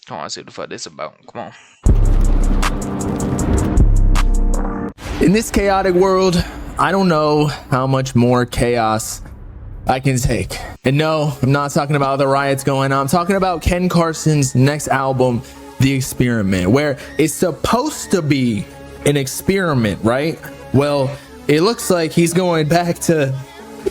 Come on, see what the fuck this about. Come on. In this chaotic world, I don't know how much more chaos I can take. And no, I'm not talking about the riots going on. I'm talking about Ken Carson's next album, The Experiment, where it's supposed to be an experiment, right? Well, it looks like he's going back to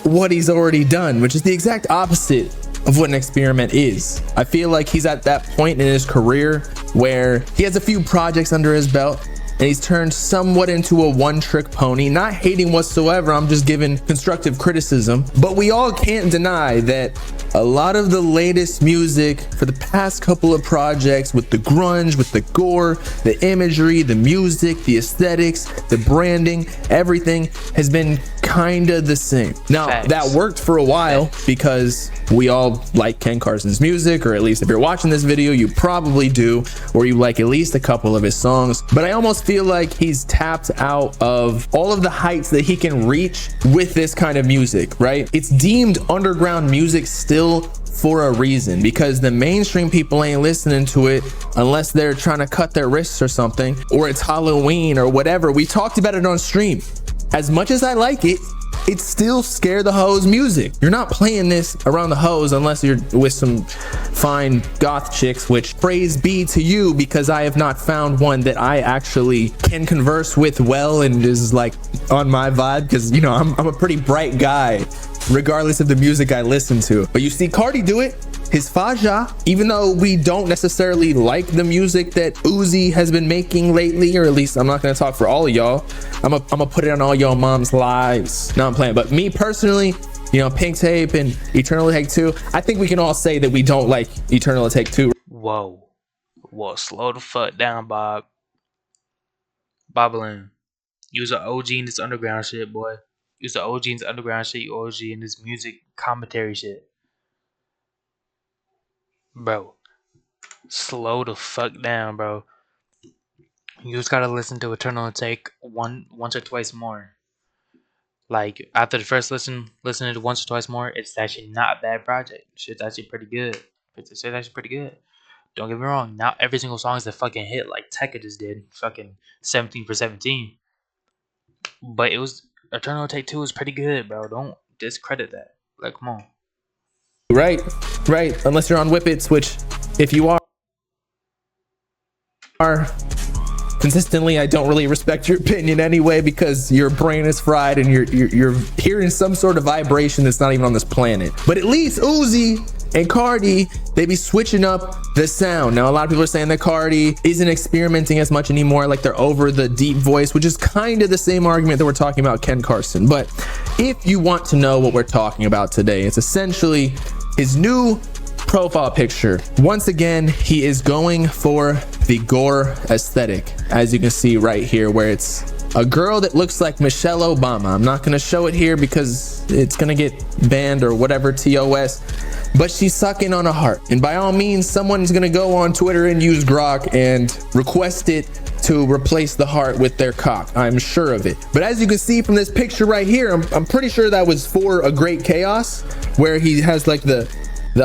what he's already done, which is the exact opposite of what an experiment is. I feel like he's at that point in his career where he has a few projects under his belt and he's turned somewhat into a one-trick pony. Not hating whatsoever, I'm just giving constructive criticism. But we all can't deny that a lot of the latest music for the past couple of projects, with the grunge, with the gore, the imagery, the music, the aesthetics, the branding, everything has been kinda the same. Now, that worked for a while because we all like Ken Carson's music, or at least if you're watching this video, you probably do, or you like at least a couple of his songs. But I almost feel like he's tapped out of all of the heights that he can reach with this kind of music, right? It's deemed underground music still for a reason, because the mainstream people ain't listening to it unless they're trying to cut their wrists or something, or it's Halloween or whatever. We talked about it on stream. As much as I like it, it's still scare the hoes music. You're not playing this around the hoes unless you're with some fine goth chicks, which praise be to you, because I have not found one that I actually can converse with well and is like on my vibe, because you know I'm a pretty bright guy regardless of the music I listen to. But you see Cardi do it. His Faja, even though we don't necessarily like the music that Uzi has been making lately, or at least I'm not gonna talk for all of y'all. I'm gonna put it on all y'all moms' lives. No, I'm playing. But me personally, you know, Pink Tape and Eternal Take 2, I think we can all say that we don't like Eternal Take 2. Whoa. Slow the fuck down, Bob. Bobbling. You's an OG in this underground shit, boy. You's an OG in this underground shit. You OG in this music commentary shit. Bro, slow the fuck down, bro. You just gotta listen to Eternal Take once or twice more. Like, after the first listening to it once or twice more, it's actually not a bad project. Shit's actually pretty good. It's actually pretty good. Don't get me wrong, not every single song is a fucking hit like Tekka just did. Fucking 17 for 17. But it was, Eternal Take 2 was pretty good, bro. Don't discredit that. Like, come on. Right. Unless you're on Whippets, which if you are consistently, I don't really respect your opinion anyway, because your brain is fried and you're hearing some sort of vibration that's not even on this planet. But at least Uzi and Cardi, they be switching up the sound. Now, a lot of people are saying that Cardi isn't experimenting as much anymore, like they're over the deep voice, which is kind of the same argument that we're talking about Ken Carson. But if you want to know what we're talking about today, it's essentially his new profile picture. Once again, he is going for the gore aesthetic, as you can see right here, where it's a girl that looks like Michelle Obama. I'm not gonna show it here because it's gonna get banned or whatever, TOS, but she's sucking on a heart. And by all means, someone's gonna go on Twitter and use Grok and request it to replace the heart with their cock. I'm sure of it. But as you can see from this picture right here, I'm pretty sure that was for a Great Chaos, where he has like the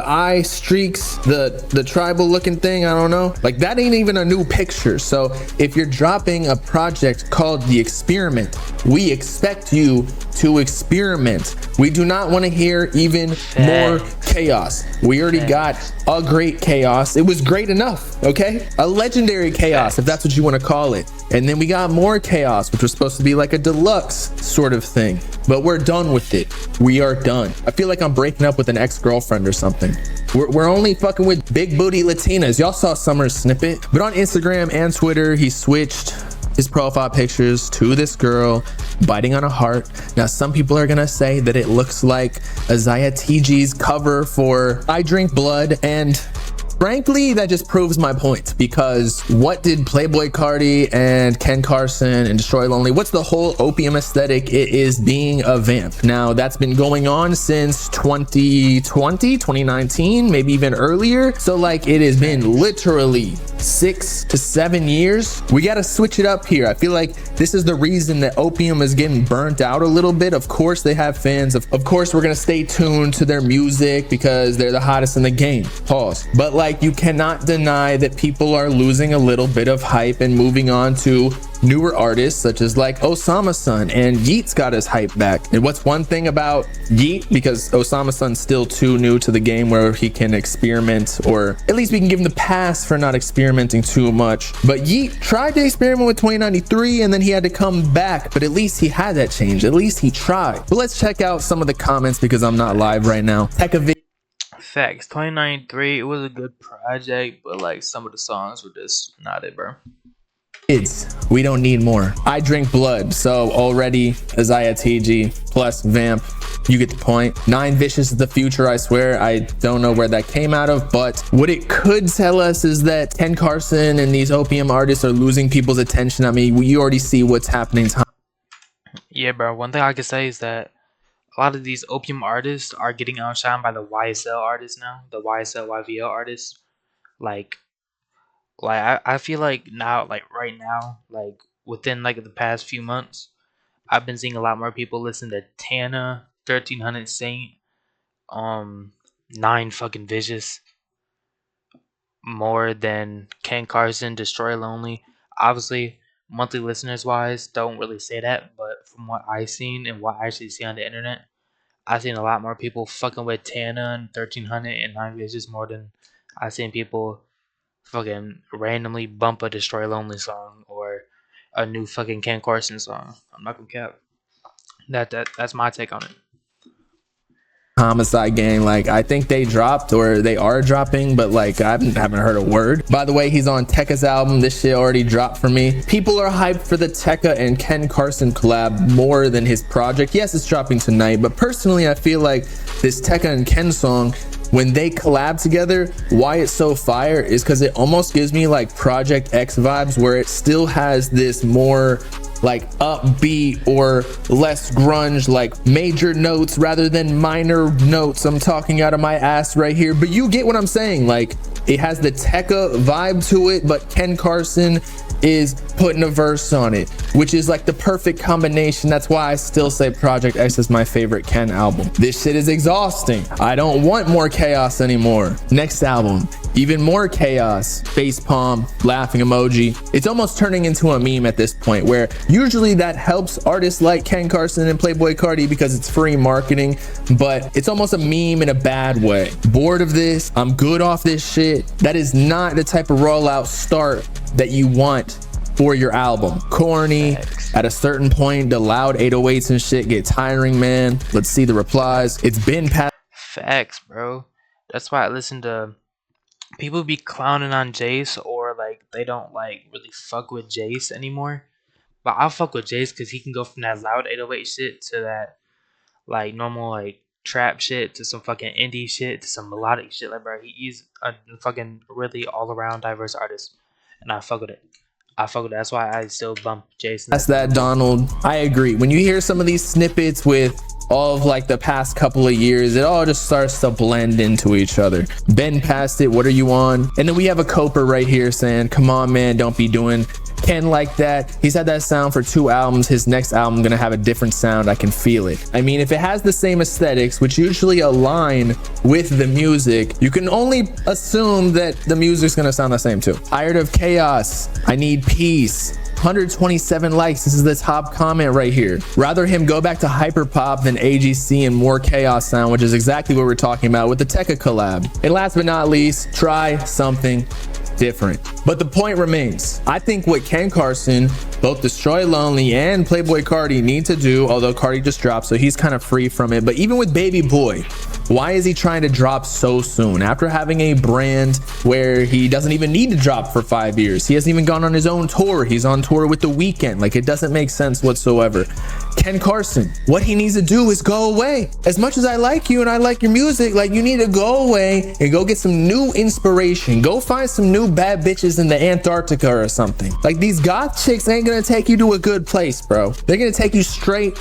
eye streaks, the tribal looking thing. I don't know, like that ain't even a new picture. So if you're dropping a project called The Experiment, we expect you to experiment. We do not want to hear even more chaos. We already got a Great Chaos. It was great enough, okay? A legendary chaos, if that's what you want to call it. And then we got more chaos, which was supposed to be like a deluxe sort of thing. But we're done with it. We are done. I feel like I'm breaking up with an ex-girlfriend or something. We're only fucking with big booty Latinas. Y'all saw Summer's snippet. But on Instagram and Twitter, he switched his profile pictures to this girl biting on a heart. Now, some people are gonna say that it looks like Isaiah TG's cover for I Drink Blood, and frankly, that just proves my point, because what did Playboy Cardi and Ken Carson and Destroy Lonely, what's the whole opium aesthetic? It is being a vamp. Now, that's been going on since 2020, 2019, maybe even earlier. So like, it has been literally 6 to 7 years. We got to switch it up here. I feel like this is the reason that Opium is getting burnt out a little bit. Of course they have fans. Of course we're going to stay tuned to their music because they're the hottest in the game. Pause. But like, you cannot deny that people are losing a little bit of hype and moving on to newer artists such as like Osama Sun, and Yeat's got his hype back. And what's one thing about Yeat, because Osama Sun's still too new to the game where he can experiment, or at least we can give him the pass for not experimenting too much. But Yeat tried to experiment with 2093 and then he had to come back, but at least he had that change. At least he tried. But let's check out some of the comments because I'm not live right now. Facts. 2093, it was a good project, but like some of the songs were just not it, bro. Kids, we don't need more. I drink blood, so already Isaiah TG plus Vamp, you get the point. 9 Vicious is the future, I swear. I don't know where that came out of, but what it could tell us is that Ken Carson and these Opium artists are losing people's attention. I mean, we already see what's happening. Yeah, bro. One thing I can say is that a lot of these Opium artists are getting outshined by the YSL artists now, the YSL YVL artists. Like I feel like now, like right now, like within like the past few months, I've been seeing a lot more people listen to Tana, 1300 Saint, 9 fucking Vicious, more than Ken Carson, Destroy Lonely. Obviously, monthly listeners wise, don't really say that, but from what I've seen and what I actually see on the internet, I've seen a lot more people fucking with Tana and 1300 and 9 Vicious more than I've seen people fucking randomly bump a Destroy Lonely song or a new fucking Ken Carson song. I'm not gonna cap. That's my take on it. Homicide Gang, like I think they dropped or they are dropping, but like I haven't heard a word. By the way, he's on Tekka's album. This shit already dropped for me. People are hyped for the Tekka and Ken Carson collab more than his project. Yes, it's dropping tonight, but personally I feel like this Tekka and Ken song, when they collab together, why it's so fire is because it almost gives me like Project X vibes, where it still has this more like upbeat or less grunge, like major notes rather than minor notes. I'm talking out of my ass right here, but you get what I'm saying. Like it has the Tekka vibe to it, but Ken Carson is putting a verse on it, which is like the perfect combination. That's why I still say Project X is my favorite Ken album. This shit is exhausting. I don't want more chaos anymore. Next album, even more chaos. Face palm, laughing emoji. It's almost turning into a meme at this point, where usually that helps artists like Ken Carson and Playboi Carti because it's free marketing, but it's almost a meme in a bad way. Bored of this, I'm good off this shit. That is not the type of rollout start that you want for your album. Corny. At a certain point, the loud 808s and shit get tiring, man. Let's see the replies. It's been past. Facts, bro. That's why I listen to people be clowning on Jace, or like they don't like really fuck with Jace anymore. But I'll fuck with Jace because he can go from that loud 808 shit to that like normal like trap shit to some fucking indie shit to some melodic shit. Like, bro, he's a fucking really all around diverse artist, and I fuck with it. That's why I still bump Jason. That's that, Donald. I agree. When you hear some of these snippets with all of like the past couple of years, it all just starts to blend into each other. Been past it. What are you on? And then we have a Coper right here saying, come on, man, don't be doing Ken like that. He's had that sound for 2 albums. His next album gonna have a different sound. I can feel it. I mean, if it has the same aesthetics, which usually align with the music, you can only assume that the music's gonna sound the same too. Tired of chaos. I need peace. 127 likes. This is the top comment right here. Rather him go back to hyperpop than AGC and more chaos sound, which is exactly what we're talking about with the Tekka collab. And last but not least, try something different. But the point remains. I think what Ken Carson, both Destroy Lonely and Playboi Carti need to do, although Carti just dropped, so he's kind of free from it, but even with Baby Boy, why is he trying to drop so soon after having a brand where he doesn't even need to drop for 5 years? He hasn't even gone on his own tour. He's on tour with The Weeknd. Like, it doesn't make sense whatsoever. Ken Carson, what he needs to do is go away. As much as I like you and I like your music, like, you need to go away and go get some new inspiration. Go find some new bad bitches in the Antarctica or something. Like, these goth chicks ain't gonna take you to a good place, bro. They're gonna take you straight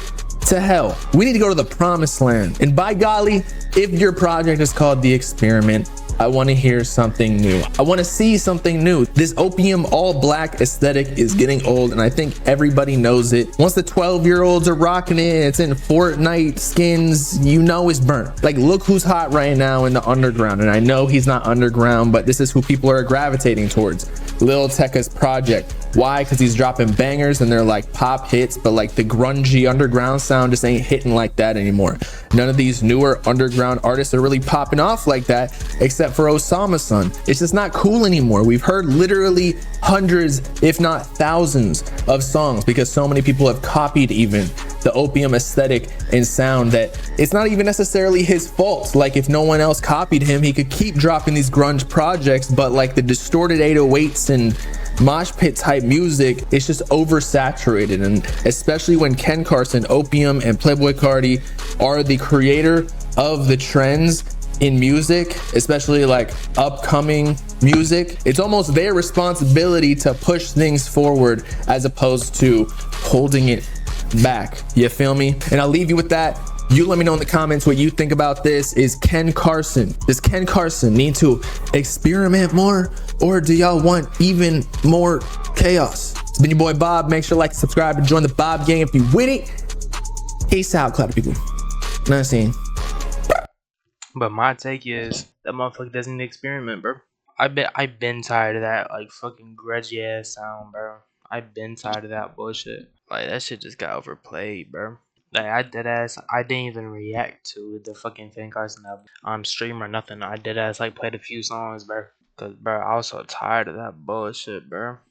to hell. We need to go to the promised land. And by golly, if your project is called The Experiment, I want to hear something new. I want to see something new. This opium all black aesthetic is getting old, and I think everybody knows it. Once the 12-year-olds are rocking it, it's in Fortnite skins, you know it's burnt. Like, look who's hot right now in the underground. And I know he's not underground, but this is who people are gravitating towards. Lil Tecca's project. Why? Because he's dropping bangers and they're like pop hits, but like the grungy underground sound just ain't hitting like that anymore. None of these newer underground artists are really popping off like that, except for Osama Son. It's just not cool anymore. We've heard literally hundreds, if not thousands, of songs because so many people have copied even the opium aesthetic and sound that it's not even necessarily his fault. Like, if no one else copied him, he could keep dropping these grunge projects, but like the distorted 808s and mosh pit type music, it's just oversaturated. And especially when Ken Carson, Opium, and Playboi Carti are the creator of the trends in music, especially like upcoming music, it's almost their responsibility to push things forward as opposed to holding it back. You feel me? And I'll leave you with that. You let me know in the comments what you think about this. Is Ken Carson, does Ken Carson need to experiment more, or do y'all want even more chaos? It's been your boy Bob. Make sure to like, subscribe, and join the Bob gang if you with it. Peace out, cloud people. Nice seeing. But my take is that motherfucker doesn't experiment, bro. I've been tired of that like fucking grudgy ass sound, bro. I've been tired of that bullshit. Like, that shit just got overplayed, bro. Like, I didn't even react to the fucking Ken Carson album on stream or nothing. I dead ass like played a few songs, bro. Cause bro, I was so tired of that bullshit, bro.